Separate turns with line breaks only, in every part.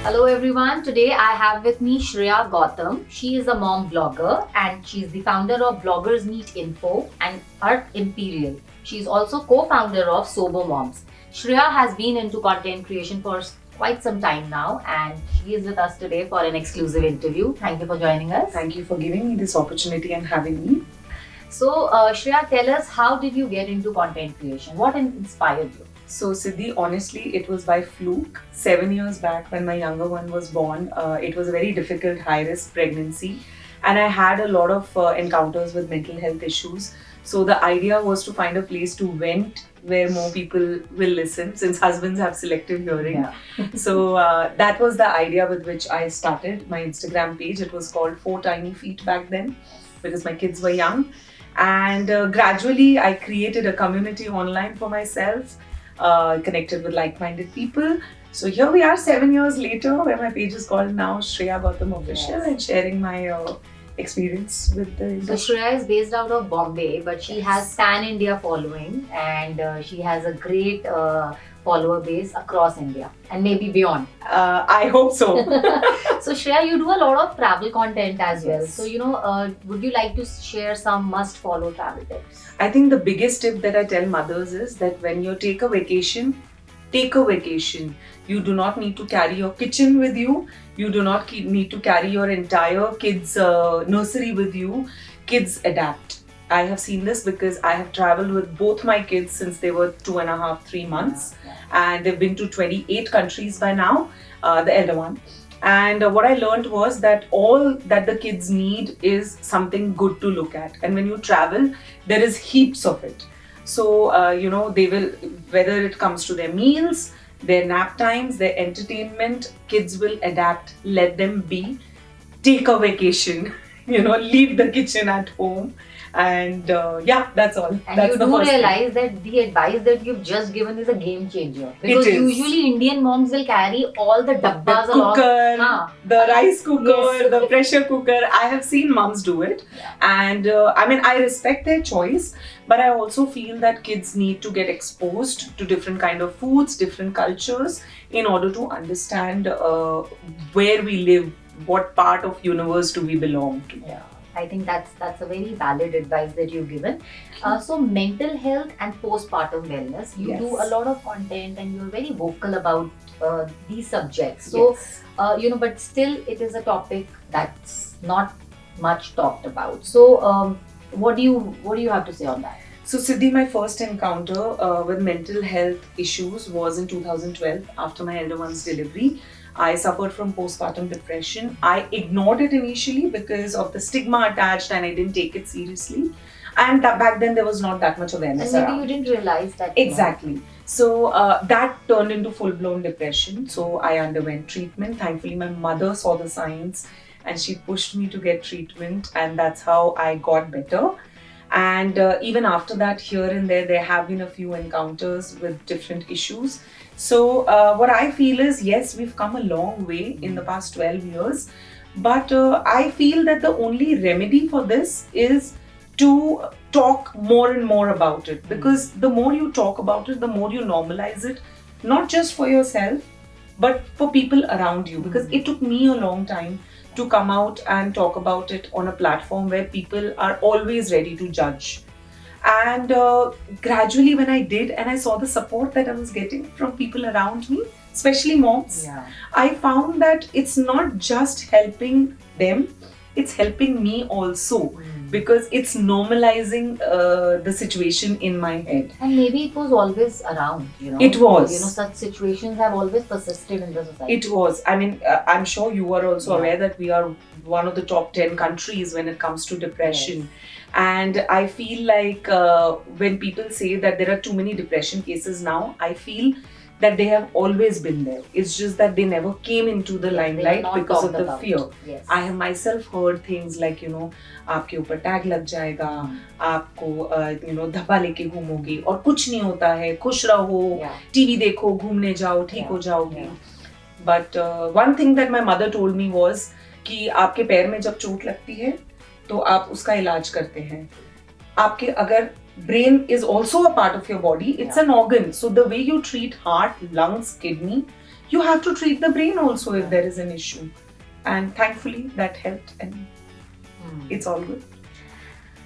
Hello everyone, today I have with me Shreya Gautam. She is a mom blogger and she is the founder of Bloggers Meet Info and Earth Imperial. She is also co-founder of Sober Moms. Shreya has been into content creation for quite some time now and she is with us today for an exclusive interview. Thank you for joining us.
Thank you for giving me this opportunity and having me.
So Shreya, tell us, how did you get into content creation? What inspired you?
So Siddhi, honestly, it was by fluke. 7 years back when my younger one was born, it was a very difficult high-risk pregnancy and I had a lot of encounters with mental health issues. So the idea was to find a place to vent where more people will listen, since husbands have selective hearing.
Yeah.
So that was the idea with which I started my Instagram page. It was called 4 Tiny Feet back then because my kids were young. And gradually I created a community online for myself. Connected with like-minded people. So here we are 7 years later, where my page is called now Shreya Gautam Official,
Yes.
and sharing my experience with the
So
industry.
Shreya is based out of Bombay, but she has pan-India following and she has a great follower base across India and maybe beyond.
I hope so.
So Shreya, you do a lot of travel content as well.
Yes.
So would you like to share some must-follow travel tips?
I think the biggest tip that I tell mothers is that when you take a vacation, take a vacation. You do not need to carry your kitchen with you. You do not need to carry your entire kids' nursery with you. Kids adapt. I have seen this because I have traveled with both my kids since they were 2.5, 3 months. And they've been to 28 countries by now, the elder one. And what I learned was that all that the kids need is something good to look at. And when you travel, there is heaps of it. So, they will, whether it comes to their meals, their nap times, their entertainment, kids will adapt, let them be. Take a vacation, leave the kitchen at home. And that's all.
And
That's
you
the
do
first thing.
realize that the advice that you've just given is a game changer. Because
is.
usually Indian moms will carry all the dabbas
The
along.
cooker,
Haan.
the rice cooker,
Yes.
the pressure cooker. I have seen mums do it.
Yeah.
And I respect their choice, but I also feel that kids need to get exposed to different kind of foods, different cultures, in order to understand where we live, what part of universe do we belong to.
Yeah, I think that's a very valid advice that you've given. So mental health and postpartum wellness, you
Yes.
do a lot of content and you're very vocal about these subjects. So
Yes.
but still it is a topic that's not much talked about. So what do you have to say on that?
So Siddhi, my first encounter with mental health issues was in 2012 after my elder one's delivery. I suffered from postpartum depression. I ignored it initially because of the stigma attached and I didn't take it seriously. And back then there was not that much awareness
And maybe
around.
you didn't realize that.
Exactly. So that turned into full-blown depression. So I underwent treatment. Thankfully, my mother saw the signs and she pushed me to get treatment, and that's how I got better. And even after that, here and there have been a few encounters with different issues. So what I feel is, yes, we've come a long way in the past 12 years, but I feel that the only remedy for this is to talk more and more about it, because the more you talk about it, the more you normalize it, not just for yourself, but for people around you. Because it took me a long time to come out and talk about it on a platform where people are always ready to judge. And gradually when I did, and I saw the support that I was getting from people around me, especially moms,
Yeah.
I found that it's not just helping them, it's helping me also, because it's normalizing the situation in my head.
And maybe it was always around,
It was.
such situations have always persisted in the society.
It was. I'm sure you are also
Yeah.
aware that we are one of the top 10 countries when it comes to depression. And I feel like when people say that there are too many depression cases now, I feel that they have always been there. It's just that they never came into the
They are
limelight
not
because of
talked
the
about.
fear.
Yes.
I have myself heard things like, आपके ऊपर tag लग जाएगा, आपको धब्बा लेके घूमोगी और कुछ नहीं होता है, खुश रहो,
Yeah.
टीवी देखो, घूमने जाओ, ठीक
Yeah.
हो जाओगी.
Yeah.
But one thing that my mother told me was कि आपके पैर में जब चोट लगती है तो आप उसका इलाज करते हैं. आपके अगर brain is also a part of your body, it's
Yeah.
an organ. So the way you treat heart, lungs, kidney, you have to treat the brain also if there is an issue. And thankfully that helped, and it's all good.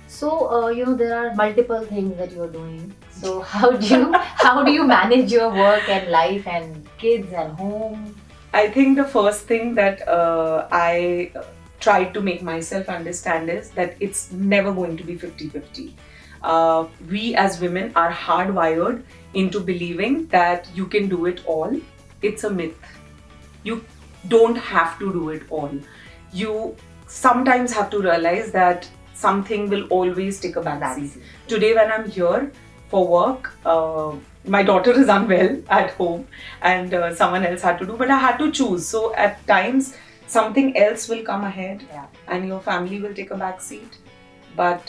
So there are multiple things that you're doing. So how do you manage your work and life and kids and home?
I think the first thing that I try to make myself understand is that it's never going to be 50-50. We as women are hardwired into believing that you can do it all. It's a myth. You don't have to do it all. You sometimes have to realize that something will always take a backseat. Today when I'm here for work, my daughter is unwell at home and someone else had to do, but I had to choose. So at times something else will come ahead and your family will take a backseat. But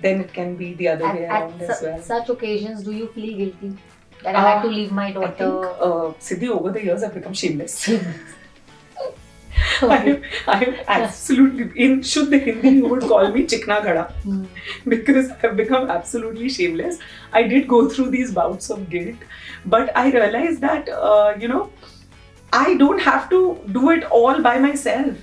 then it can be the other way around as well.
At such occasions, do you feel guilty that I had to leave my daughter?
I think, Siddhi, over the years I've become shameless. I'm absolutely, in Shuddha Hindi you would call me Chikna Ghada, because I've become absolutely shameless. I did go through these bouts of guilt, but I realized that, I don't have to do it all by myself.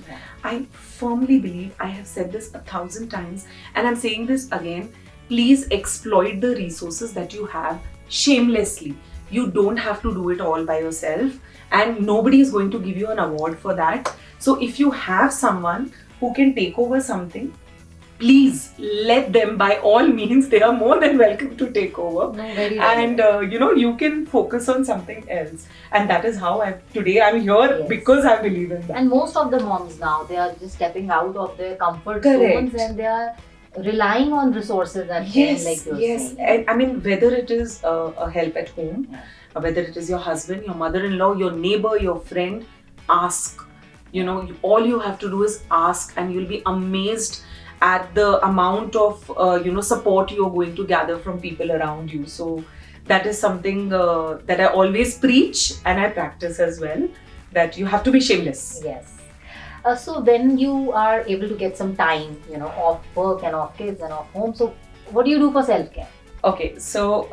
I firmly believe, I have said this 1,000 times and I'm saying this again, please exploit the resources that you have shamelessly. You don't have to do it all by yourself, and nobody is going to give you an award for that. So if you have someone who can take over something, please let them, by all means, they are more than welcome to take over.
No, very
and you can focus on something else. And that is how today I'm here, because I believe in that.
And most of the moms now, they are just stepping out of their comfort zones and they are relying on resources at home, like you're saying.
And I mean, whether it is a help at home, whether it is your husband, your mother-in-law, your neighbor, your friend, ask. All you have to do is ask, and you'll be amazed at the amount of support you're going to gather from people around you. So that is something that I always preach and I practice as well, that you have to be shameless.
Yes. So when you are able to get some time, off work and off kids and off home, so what do you do for self-care?
Okay, so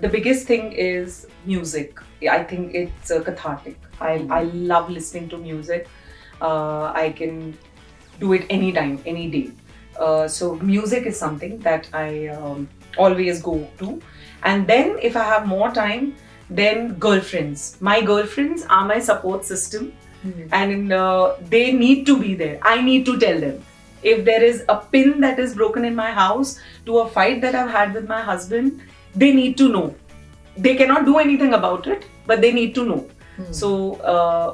the biggest thing is music. I think it's cathartic. I love listening to music. I can do it anytime, any day. So music is something that I always go to. And then if I have more time, then girlfriends. My girlfriends are my support system. And they need to be there. I need to tell them. If there is a pin that is broken in my house to a fight that I've had with my husband, they need to know. They cannot do anything about it, but they need to know. So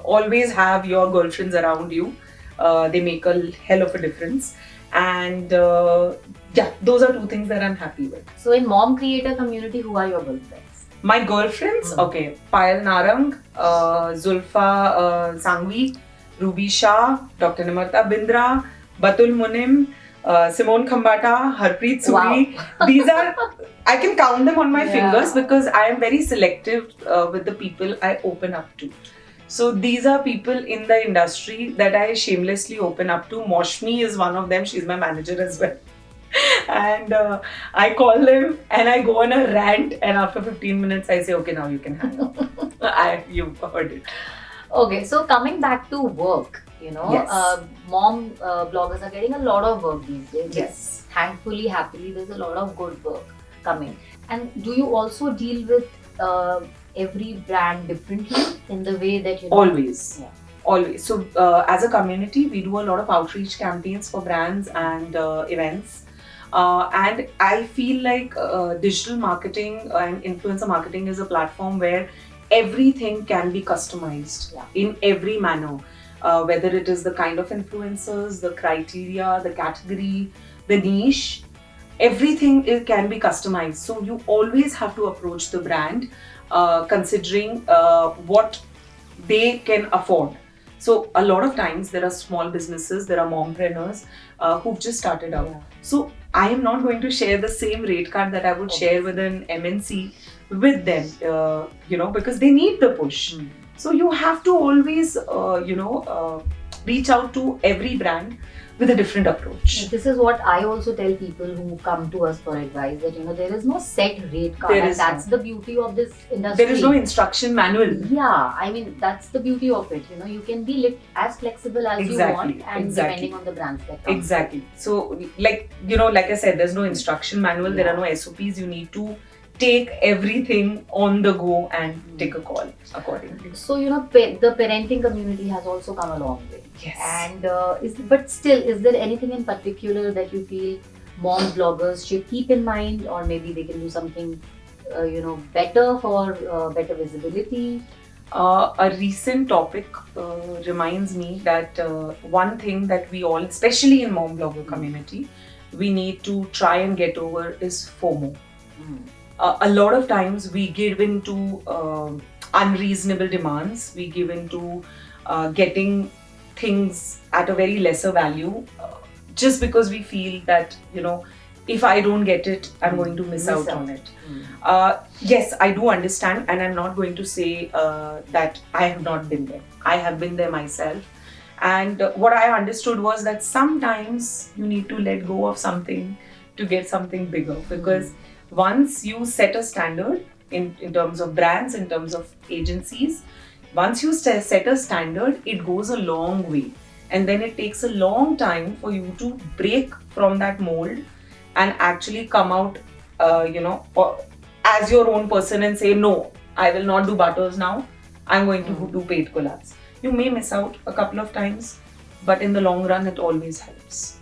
always have your girlfriends around you. They make a hell of a difference. And those are two things that I'm happy with.
So in mom creator community, who are your girlfriends?
My girlfriends, okay, Payal Narang, Zulfa Sangvi, Ruby Shah, Dr. Nimarta Bindra, Batul Munim, Simone Khambata, Harpreet Suri.
Wow.
These are, I can count them on my fingers, because I am very selective with the people I open up to. So these are people in the industry that I shamelessly open up to. Moshmi is one of them. She's my manager as well. And I call them and I go on a rant, and after 15 minutes I say, okay, now you can hang up. You've heard it.
Okay, so coming back to work, mom bloggers are getting a lot of work these days.
Yes.
Thankfully, happily, there's a lot of good work coming. And do you also deal with every brand differently in the way that
Always.
Yeah.
Always. So as a community, we do a lot of outreach campaigns for brands and events. And I feel like digital marketing and influencer marketing is a platform where everything can be customized in every manner. Whether it is the kind of influencers, the criteria, the category, the niche, everything can be customized. So you always have to approach the brand considering what they can afford. So a lot of times there are small businesses, there are mompreneurs who've just started out. So I am not going to share the same rate card that I would share with an MNC with them, because they need the push. So you have to always, reach out to every brand with a different approach.
This is what I also tell people who come to us for advice, that there is no set rate card,
There
and
is
that's
no.
the beauty of this industry.
There is no instruction manual.
Yeah, I mean that's the beauty of it. You can be as flexible as you want, and depending on the brands that come.
Exactly. So, like I said, there's no instruction manual. There are no SOPs. You need to take everything on the go and take a call accordingly.
So the parenting community has also come a long way.
Yes.
And but still, is there anything in particular that you feel mom bloggers should keep in mind, or maybe they can do something better for better visibility?
A recent topic reminds me that one thing that we all, especially in mom blogger community, we need to try and get over is FOMO. A lot of times we give into unreasonable demands. We give into getting things at a very lesser value just because we feel that if I don't get it, I'm going to miss out on it. Yes, I do understand, and I'm not going to say that I have not been there. I have been there myself. And what I understood was that sometimes you need to let go of something to get something bigger, because once you set a standard in terms of brands, in terms of agencies, once you set a standard, it goes a long way. And then it takes a long time for you to break from that mold and actually come out, as your own person and say, no, I will not do butters now. I'm going to do paid collabs. You may miss out a couple of times, but in the long run, it always helps.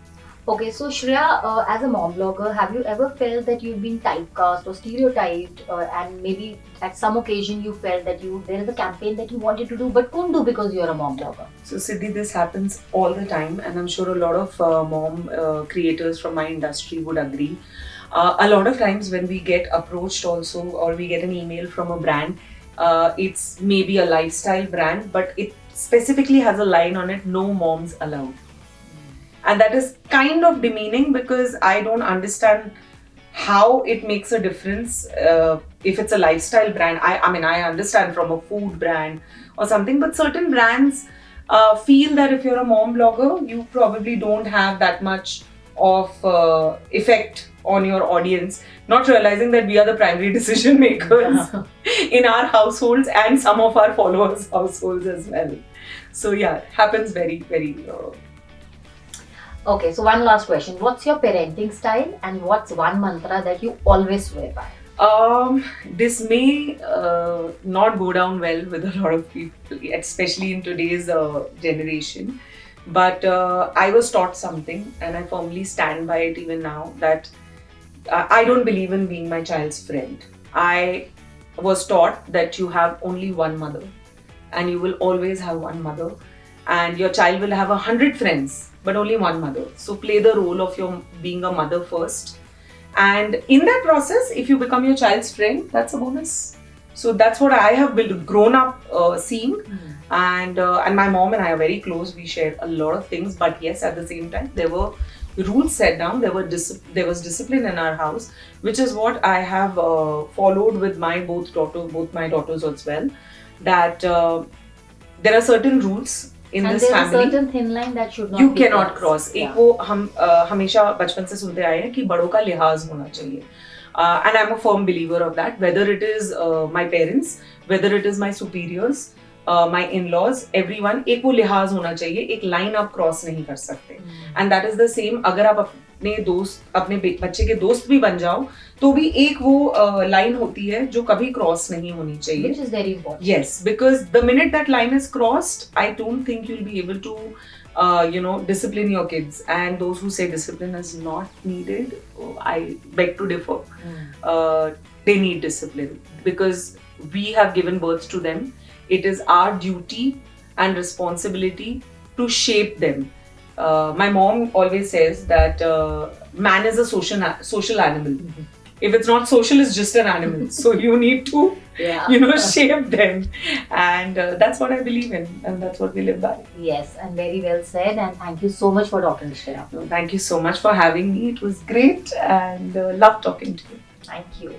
Okay, so Shreya, as a mom blogger, have you ever felt that you've been typecast or stereotyped, and maybe at some occasion you felt that there is a campaign that you wanted to do but couldn't do because you're a mom blogger?
So Siddhi, this happens all the time, and I'm sure a lot of mom creators from my industry would agree. A lot of times when we get approached also, or we get an email from a brand, it's maybe a lifestyle brand, but it specifically has a line on it, no moms allowed. And that is kind of demeaning, because I don't understand how it makes a difference if it's a lifestyle brand. I mean, I understand from a food brand or something, but certain brands feel that if you're a mom blogger, you probably don't have that much of effect on your audience, not realizing that we are the primary decision makers in our households and some of our followers' households as well. So yeah, happens very, very.
Okay, so one last question. What's your parenting style, and what's one mantra that you always swear by?
This may not go down well with a lot of people, especially in today's generation. But I was taught something, and I firmly stand by it even now, that I don't believe in being my child's friend. I was taught that you have only one mother, and you will always have one mother, and your child will have 100 friends, but only one mother. So play the role of your being a mother first. And in that process, if you become your child's friend, that's a bonus. So that's what I have grown up seeing. And my mom and I are very close. We share a lot of things. But yes, at the same time, there were rules set down. There was discipline in our house, which is what I have followed with both my daughters as well. That there are certain rules in this family.
And there is a certain thin line that should not
you
be
cannot cross. एक वो हम हमेशा बचपन से सुनते आए हैं कि बड़ों का लिहाज होना चाहिए. And I'm a firm believer of that. Whether it is my parents, whether it is my superiors, my in-laws, everyone, एक वो लिहाज होना चाहिए. एक line आप cross नहीं कर सकते. And that is the same. अगर आप अपने बच्चे के दोस्त भी बन जाओ, तो भी एक वो line होती है जो कभी cross नहीं होनी चाहिए.
Which is very important.
Yes, because the minute that line is crossed, I don't think you'll be able to discipline your kids. And those who say discipline is not needed, I beg to differ. They need discipline, because we have given birth to them. It is our duty and responsibility to shape them. My mom always says that man is a social animal. If it's not social, it's just an animal. So you need to, shape them. And that's what I believe in. And that's what we live by.
Yes, and very well said. And thank you so much for talking, Shreya.
Thank you so much for having me. It was great, and love talking to you.
Thank you.